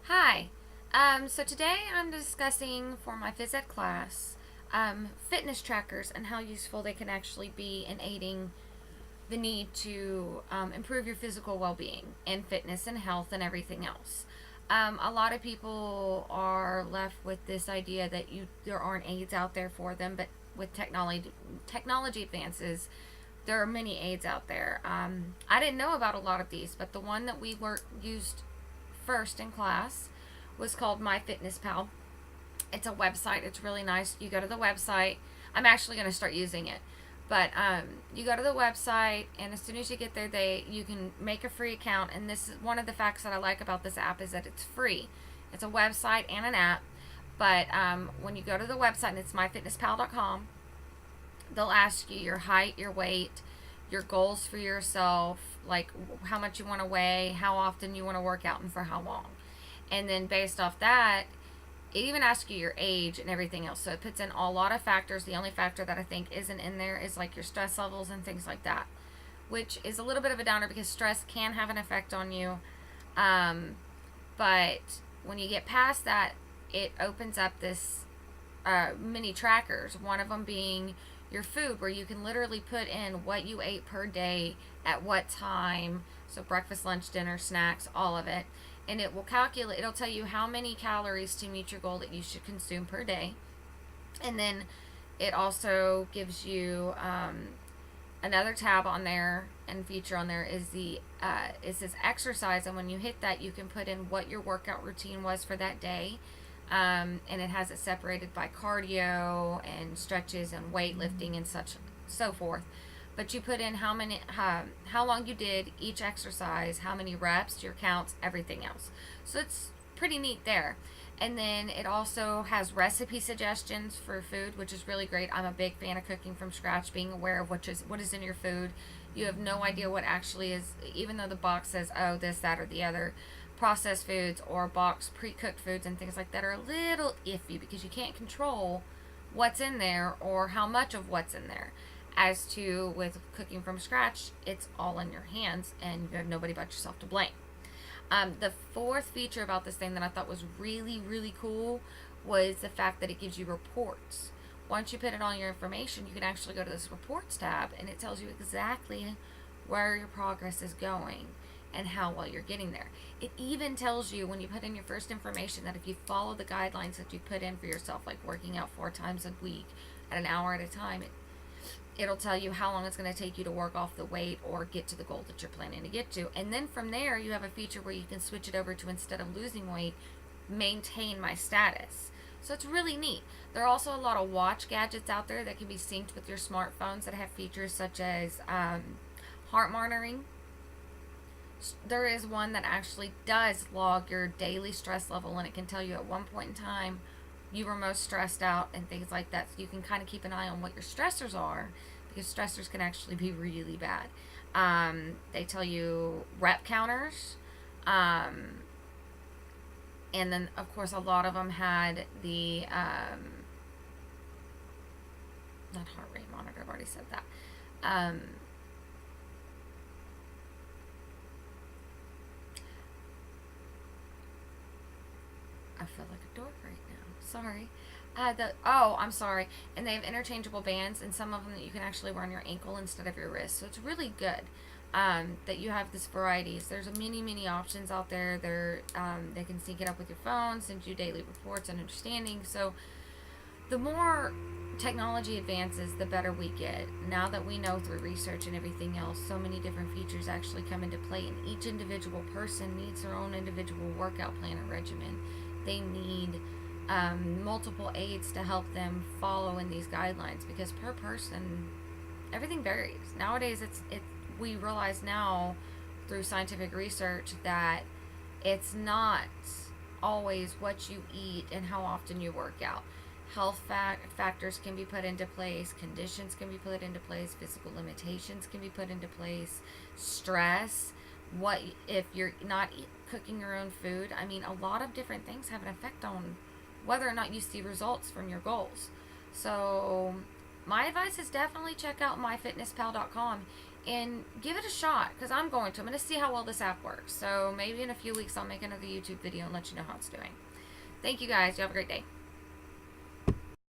Hi. So today I'm discussing for my phys ed class fitness trackers and how useful they can actually be in aiding the need to improve your physical well being and fitness and health and everything else. A lot of people are left with this idea that there aren't aids out there for them, but with technology advances, there are many aids out there. I didn't know about a lot of these, but the one that we used first in class was called MyFitnessPal. It's a website. It's really nice. You go to the website. I'm actually going to start using it. But you go to the website, and as soon as you get there, you can make a free account. And this is one of the facts that I like about this app is that it's free. It's a website and an app. But when you go to the website, and it's myfitnesspal.com, they'll ask you your height, your weight, your goals for yourself, like how much you want to weigh, how often you want to work out, and for how long. And then based off that, it even asks you your age and everything else. So it puts in a lot of factors. The only factor that I think isn't in there is like your stress levels and things like that, which is a little bit of a downer because stress can have an effect on you. But when you get past that, it opens up this mini trackers. One of them being your food, where you can literally put in what you ate per day at what time. So breakfast, lunch, dinner, snacks, all of it. And it will calculate, it'll tell you how many calories to meet your goal that you should consume per day. And then it also gives you another tab on there and feature on there is it says exercise, and when you hit that, you can put in what your workout routine was for that day. And it has it separated by cardio and stretches and weightlifting and such so forth. But you put in how long you did each exercise, how many reps, your counts, everything else. So it's pretty neat there. And then it also has recipe suggestions for food, which is really great. I'm a big fan of cooking from scratch, being aware of what is in your food. You have no idea what actually is, even though the box says, oh, this, that, or the other. Processed foods or box pre-cooked foods and things like that are a little iffy because you can't control what's in there or how much of what's in there. As to with cooking from scratch, it's all in your hands and you have nobody but yourself to blame. The fourth feature about this thing that I thought was really, really cool was the fact that it gives you reports. Once you put in all your information, you can actually go to this reports tab and it tells you exactly where your progress is going and how well you're getting there. It even tells you when you put in your first information that if you follow the guidelines that you put in for yourself, like working out 4 times a week at an hour at a time, it'll tell you how long it's going to take you to work off the weight or get to the goal that you're planning to get to. And then from there, you have a feature where you can switch it over to, instead of losing weight, maintain my status. So it's really neat. There are also a lot of watch gadgets out there that can be synced with your smartphones that have features such as heart monitoring. There is one that actually does log your daily stress level, and it can tell you at one point in time you were most stressed out and things like that. So you can kind of keep an eye on what your stressors are, because stressors can actually be really bad. They tell you rep counters. And then, of course, a lot of them had the, not heart rate monitor, I've already said that. I feel like a dork right now. Sorry. I'm sorry. And they have interchangeable bands, and some of them that you can actually wear on your ankle instead of your wrist. So it's really good that you have this varieties. There's many options out there. They can sync it up with your phone, send you daily reports and understanding. So the more technology advances, the better we get. Now that we know through research and everything else, so many different features actually come into play, and each individual person needs their own individual workout plan and regimen. They need multiple aids to help them follow in these guidelines, because per person, everything varies. Nowadays, we realize now through scientific research that it's not always what you eat and how often you work out. Health factors can be put into place, conditions can be put into place, physical limitations can be put into place, stress, what if you're not cooking your own food. I mean, a lot of different things have an effect on whether or not you see results from your goals. So my advice is definitely check out myfitnesspal.com and give it a shot, because I'm going to see how well this app works. So maybe in a few weeks I'll make another YouTube video and let you know how it's doing. Thank you guys. You have a great day.